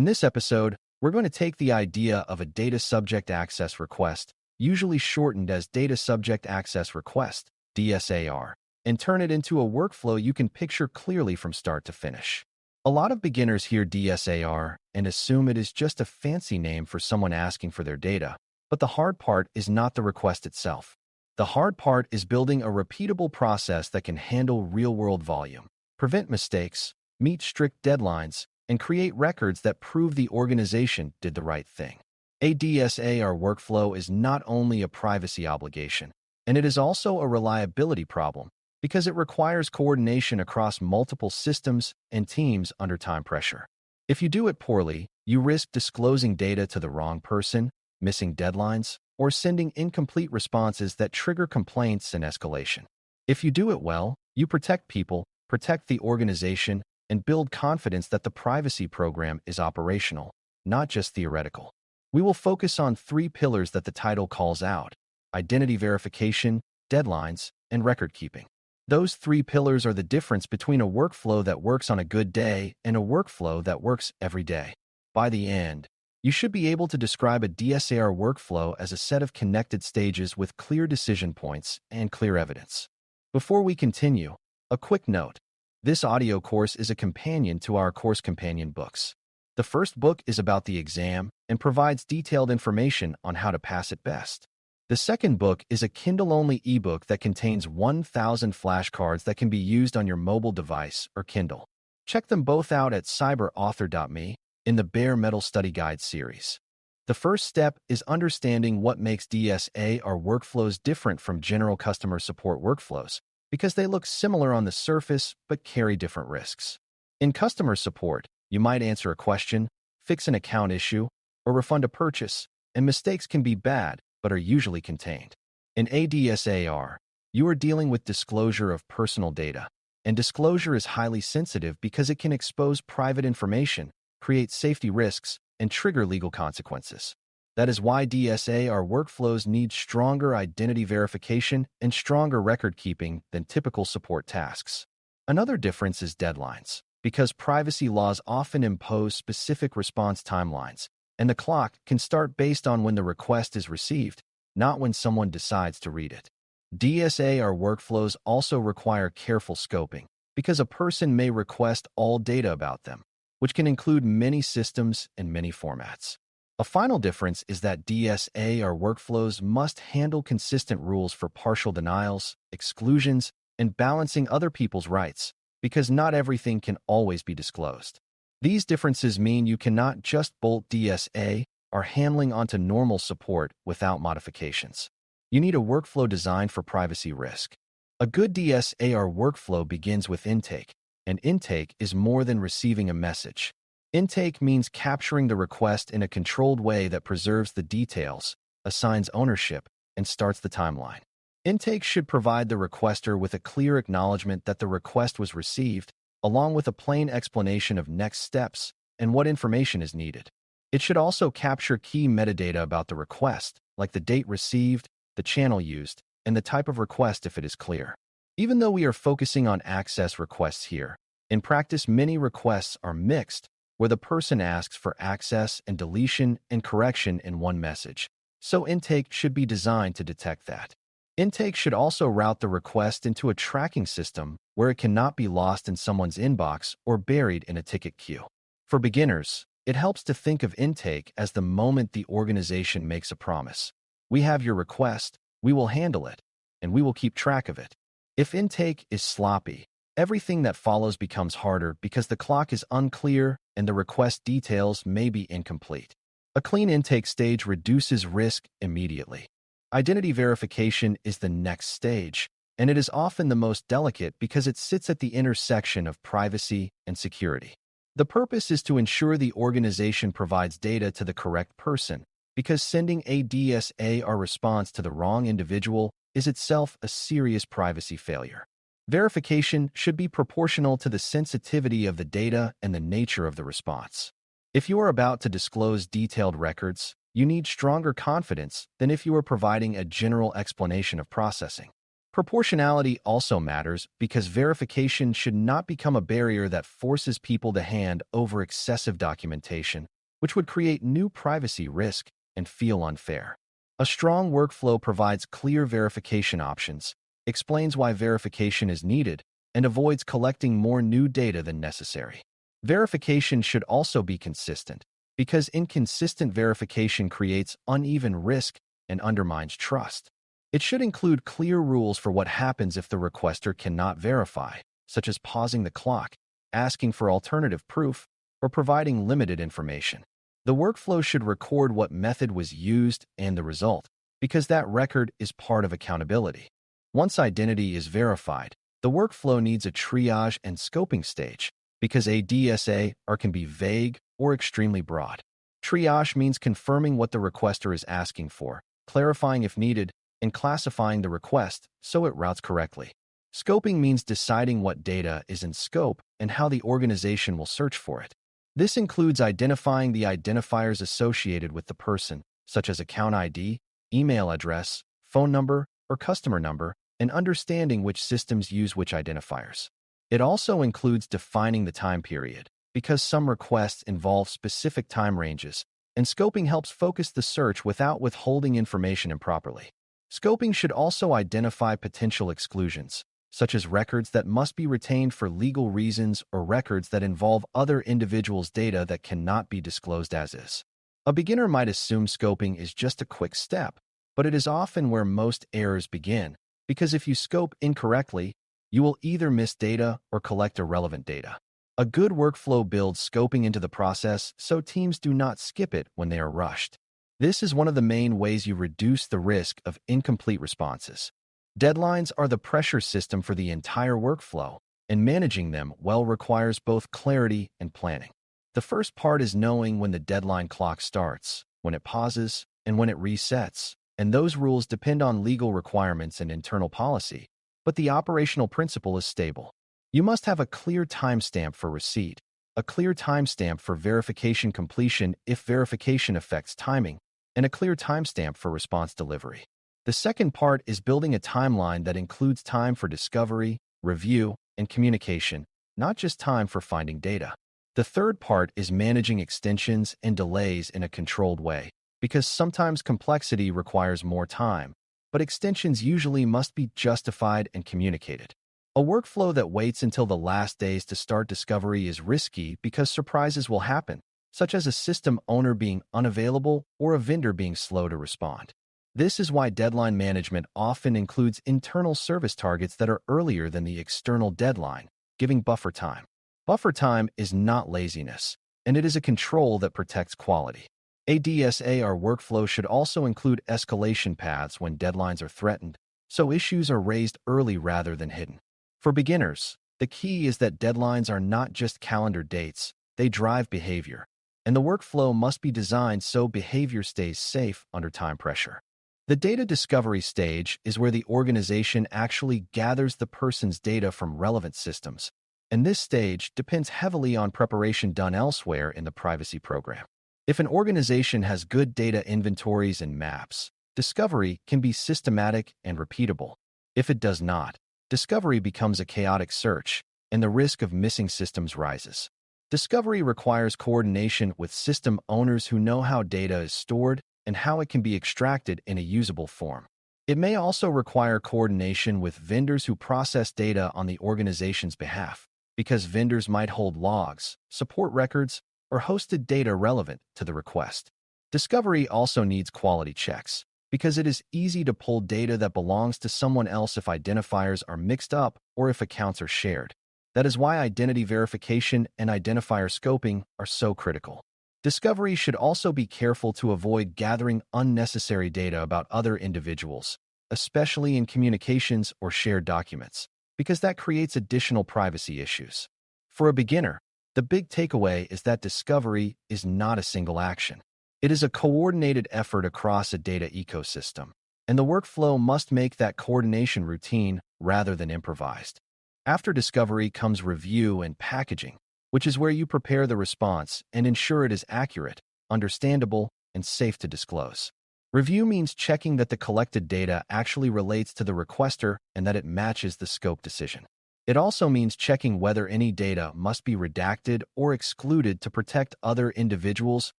In this episode, we're going to take the idea of a data subject access request, usually shortened as Data Subject Access Request, DSAR, and turn it into a workflow you can picture clearly from start to finish. A lot of beginners hear DSAR and assume it is just a fancy name for someone asking for their data, but the hard part is not the request itself. The hard part is building a repeatable process that can handle real-world volume, prevent mistakes, meet strict deadlines, and create records that prove the organization did the right thing. A DSAR workflow is not only a privacy obligation, and it is also a reliability problem because it requires coordination across multiple systems and teams under time pressure. If you do it poorly, you risk disclosing data to the wrong person, missing deadlines, or sending incomplete responses that trigger complaints and escalation. If you do it well, you protect people, protect the organization, and build confidence that the privacy program is operational, not just theoretical. We will focus on 3 pillars that the title calls out: identity verification, deadlines, and record keeping. Those 3 pillars are the difference between a workflow that works on a good day and a workflow that works every day. By the end, you should be able to describe a DSAR workflow as a set of connected stages with clear decision points and clear evidence. Before we continue, a quick note. This audio course is a companion to our course companion books. The first book is about the exam and provides detailed information on how to pass it best. The second book is a Kindle-only ebook that contains 1,000 flashcards that can be used on your mobile device or Kindle. Check them both out at cyberauthor.me in the Bare Metal Study Guide series. The first step is understanding what makes DSAR workflows different from general customer support workflows, because they look similar on the surface but carry different risks. In customer support, you might answer a question, fix an account issue, or refund a purchase, and mistakes can be bad but are usually contained. In ADSAR, you are dealing with disclosure of personal data, and disclosure is highly sensitive because it can expose private information, create safety risks, and trigger legal consequences. That is why DSAR workflows need stronger identity verification and stronger record keeping than typical support tasks. Another difference is deadlines, because privacy laws often impose specific response timelines, and the clock can start based on when the request is received, not when someone decides to read it. DSAR workflows also require careful scoping, because a person may request all data about them, which can include many systems and many formats. A final difference is that DSAR workflows must handle consistent rules for partial denials, exclusions, and balancing other people's rights, because not everything can always be disclosed. These differences mean you cannot just bolt DSAR handling onto normal support without modifications. You need a workflow designed for privacy risk. A good DSAR workflow begins with intake, and intake is more than receiving a message. Intake means capturing the request in a controlled way that preserves the details, assigns ownership, and starts the timeline. Intake should provide the requester with a clear acknowledgement that the request was received, along with a plain explanation of next steps and what information is needed. It should also capture key metadata about the request, like the date received, the channel used, and the type of request if it is clear. Even though we are focusing on access requests here, in practice many requests are mixed, where the person asks for access and deletion and correction in one message, so intake should be designed to detect that. Intake should also route the request into a tracking system where it cannot be lost in someone's inbox or buried in a ticket queue. For beginners, it helps to think of intake as the moment the organization makes a promise. We have your request, we will handle it, and we will keep track of it. If intake is sloppy, everything that follows becomes harder because the clock is unclear and the request details may be incomplete. A clean intake stage reduces risk immediately. Identity verification is the next stage, and it is often the most delicate because it sits at the intersection of privacy and security. The purpose is to ensure the organization provides data to the correct person, because sending a DSAR response to the wrong individual is itself a serious privacy failure. Verification should be proportional to the sensitivity of the data and the nature of the response. If you are about to disclose detailed records, you need stronger confidence than if you are providing a general explanation of processing. Proportionality also matters because verification should not become a barrier that forces people to hand over excessive documentation, which would create new privacy risk and feel unfair. A strong workflow provides clear verification options, explains why verification is needed, and avoids collecting more new data than necessary. Verification should also be consistent, because inconsistent verification creates uneven risk and undermines trust. It should include clear rules for what happens if the requester cannot verify, such as pausing the clock, asking for alternative proof, or providing limited information. The workflow should record what method was used and the result, because that record is part of accountability. Once identity is verified, the workflow needs a triage and scoping stage, because a DSAR can be vague or extremely broad. Triage means confirming what the requester is asking for, clarifying if needed, and classifying the request so it routes correctly. Scoping means deciding what data is in scope and how the organization will search for it. This includes identifying the identifiers associated with the person, such as account ID, email address, phone number, or customer number, and understanding which systems use which identifiers. It also includes defining the time period, because some requests involve specific time ranges, and scoping helps focus the search without withholding information improperly. Scoping should also identify potential exclusions, such as records that must be retained for legal reasons or records that involve other individuals' data that cannot be disclosed as is. A beginner might assume scoping is just a quick step, but it is often where most errors begin, because if you scope incorrectly, you will either miss data or collect irrelevant data. A good workflow builds scoping into the process so teams do not skip it when they are rushed. This is one of the main ways you reduce the risk of incomplete responses. Deadlines are the pressure system for the entire workflow, and managing them well requires both clarity and planning. The first part is knowing when the deadline clock starts, when it pauses, and when it resets, and those rules depend on legal requirements and internal policy, but the operational principle is stable. You must have a clear timestamp for receipt, a clear timestamp for verification completion if verification affects timing, and a clear timestamp for response delivery. The second part is building a timeline that includes time for discovery, review, and communication, not just time for finding data. The third part is managing extensions and delays in a controlled way, because sometimes complexity requires more time, but extensions usually must be justified and communicated. A workflow that waits until the last days to start discovery is risky because surprises will happen, such as a system owner being unavailable or a vendor being slow to respond. This is why deadline management often includes internal service targets that are earlier than the external deadline, giving buffer time. Buffer time is not laziness, and it is a control that protects quality. A DSAR workflow should also include escalation paths when deadlines are threatened, so issues are raised early rather than hidden. For beginners, the key is that deadlines are not just calendar dates, they drive behavior, and the workflow must be designed so behavior stays safe under time pressure. The data discovery stage is where the organization actually gathers the person's data from relevant systems, and this stage depends heavily on preparation done elsewhere in the privacy program. If an organization has good data inventories and maps, discovery can be systematic and repeatable. If it does not, discovery becomes a chaotic search, and the risk of missing systems rises. Discovery requires coordination with system owners who know how data is stored and how it can be extracted in a usable form. It may also require coordination with vendors who process data on the organization's behalf, because vendors might hold logs, support records, or hosted data relevant to the request. Discovery also needs quality checks, because it is easy to pull data that belongs to someone else if identifiers are mixed up or if accounts are shared. That is why identity verification and identifier scoping are so critical. Discovery should also be careful to avoid gathering unnecessary data about other individuals, especially in communications or shared documents, because that creates additional privacy issues. For a beginner, the big takeaway is that discovery is not a single action. It is a coordinated effort across a data ecosystem, and the workflow must make that coordination routine rather than improvised. After discovery comes review and packaging, which is where you prepare the response and ensure it is accurate, understandable, and safe to disclose. Review means checking that the collected data actually relates to the requester and that it matches the scope decision. It also means checking whether any data must be redacted or excluded to protect other individuals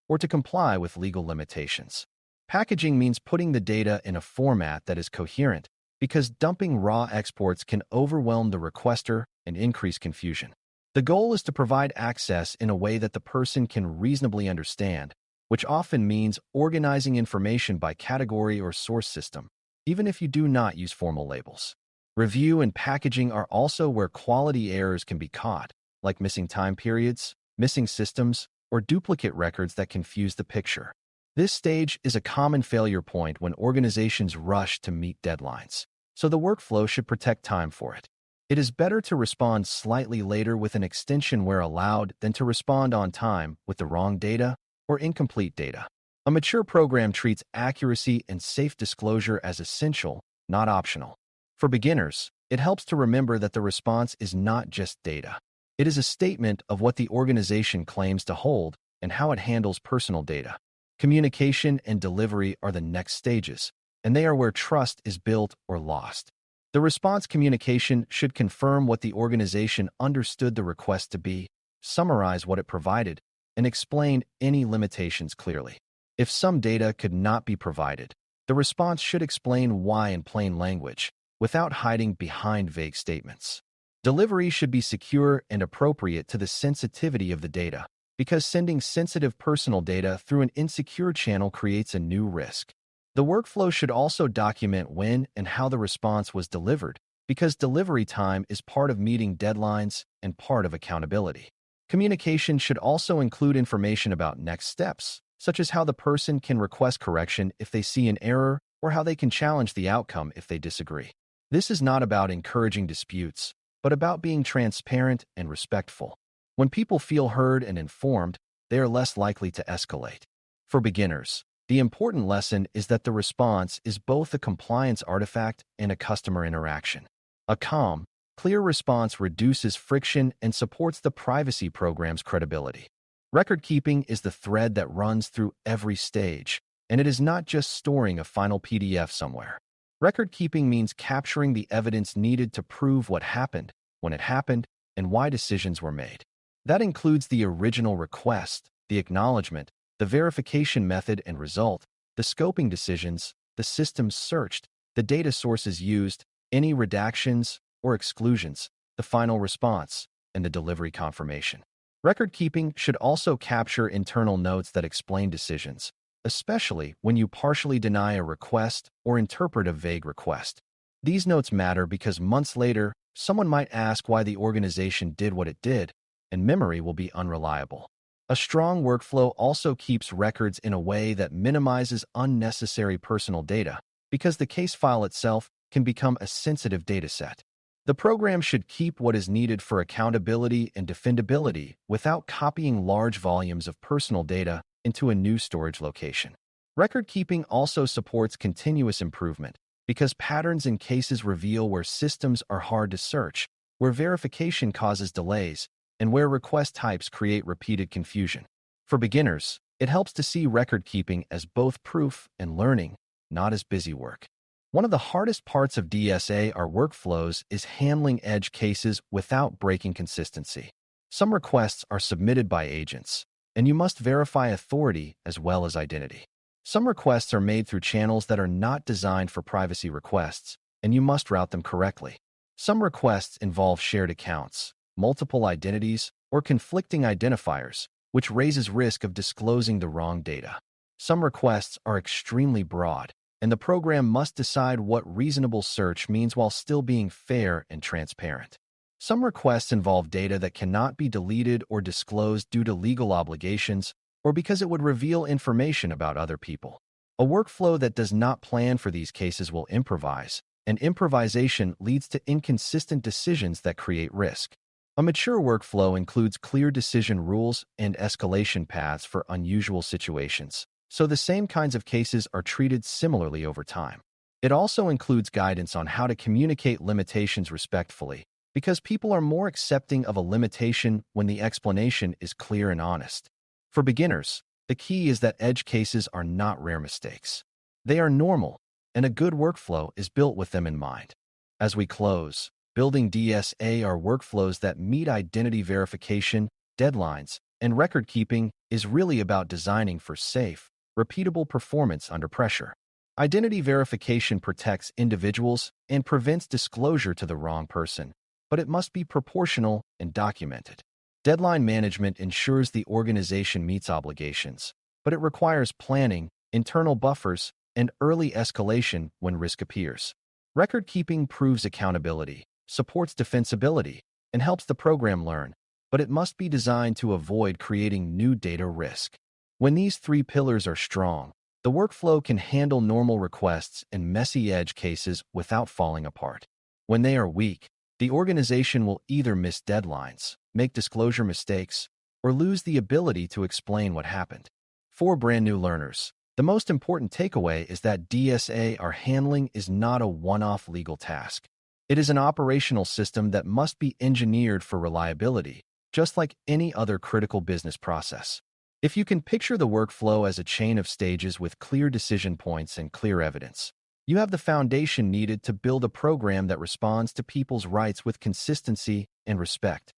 or to comply with legal limitations. Packaging means putting the data in a format that is coherent, because dumping raw exports can overwhelm the requester and increase confusion. The goal is to provide access in a way that the person can reasonably understand, which often means organizing information by category or source system, even if you do not use formal labels. Review and packaging are also where quality errors can be caught, like missing time periods, missing systems, or duplicate records that confuse the picture. This stage is a common failure point when organizations rush to meet deadlines, so the workflow should protect time for it. It is better to respond slightly later with an extension where allowed than to respond on time with the wrong data or incomplete data. A mature program treats accuracy and safe disclosure as essential, not optional. For beginners, it helps to remember that the response is not just data. It is a statement of what the organization claims to hold and how it handles personal data. Communication and delivery are the next stages, and they are where trust is built or lost. The response communication should confirm what the organization understood the request to be, summarize what it provided, and explain any limitations clearly. If some data could not be provided, the response should explain why in plain language, without hiding behind vague statements. Delivery should be secure and appropriate to the sensitivity of the data, because sending sensitive personal data through an insecure channel creates a new risk. The workflow should also document when and how the response was delivered, because delivery time is part of meeting deadlines and part of accountability. Communication should also include information about next steps, such as how the person can request correction if they see an error or how they can challenge the outcome if they disagree. This is not about encouraging disputes, but about being transparent and respectful. When people feel heard and informed, they are less likely to escalate. For beginners, the important lesson is that the response is both a compliance artifact and a customer interaction. A calm, clear response reduces friction and supports the privacy program's credibility. Record keeping is the thread that runs through every stage, and it is not just storing a final PDF somewhere. Record keeping means capturing the evidence needed to prove what happened, when it happened, and why decisions were made. That includes the original request, the acknowledgement, the verification method and result, the scoping decisions, the systems searched, the data sources used, any redactions or exclusions, the final response, and the delivery confirmation. Record keeping should also capture internal notes that explain decisions, especially when you partially deny a request or interpret a vague request. These notes matter because months later, someone might ask why the organization did what it did, and memory will be unreliable. A strong workflow also keeps records in a way that minimizes unnecessary personal data, because the case file itself can become a sensitive dataset. The program should keep what is needed for accountability and defendability without copying large volumes of personal data into a new storage location. Record keeping also supports continuous improvement, because patterns in cases reveal where systems are hard to search, where verification causes delays, and where request types create repeated confusion. For beginners, it helps to see record keeping as both proof and learning, not as busy work. One of the hardest parts of DSAR workflows is handling edge cases without breaking consistency. Some requests are submitted by agents, and you must verify authority as well as identity. Some requests are made through channels that are not designed for privacy requests, and you must route them correctly. Some requests involve shared accounts, multiple identities, or conflicting identifiers, which raises risk of disclosing the wrong data. Some requests are extremely broad, and the program must decide what reasonable search means while still being fair and transparent. Some requests involve data that cannot be deleted or disclosed due to legal obligations or because it would reveal information about other people. A workflow that does not plan for these cases will improvise, and improvisation leads to inconsistent decisions that create risk. A mature workflow includes clear decision rules and escalation paths for unusual situations, so the same kinds of cases are treated similarly over time. It also includes guidance on how to communicate limitations respectfully, because people are more accepting of a limitation when the explanation is clear and honest. For beginners, the key is that edge cases are not rare mistakes. They are normal, and a good workflow is built with them in mind. As we close, building DSAR workflows that meet identity verification, deadlines, and record keeping is really about designing for safe, repeatable performance under pressure. Identity verification protects individuals and prevents disclosure to the wrong person, but it must be proportional and documented. Deadline management ensures the organization meets obligations, but it requires planning, internal buffers, and early escalation when risk appears. Record keeping proves accountability, supports defensibility, and helps the program learn, but it must be designed to avoid creating new data risk. When these three pillars are strong, the workflow can handle normal requests and messy edge cases without falling apart. When they are weak, the organization will either miss deadlines, make disclosure mistakes, or lose the ability to explain what happened. For brand new learners, the most important takeaway is that DSAR handling is not a one-off legal task. It is an operational system that must be engineered for reliability, just like any other critical business process. If you can picture the workflow as a chain of stages with clear decision points and clear evidence, you have the foundation needed to build a program that responds to people's rights with consistency and respect.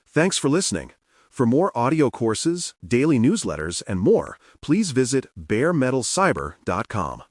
Thanks for listening. For more audio courses, daily newsletters, and more, please visit baremetalcyber.com.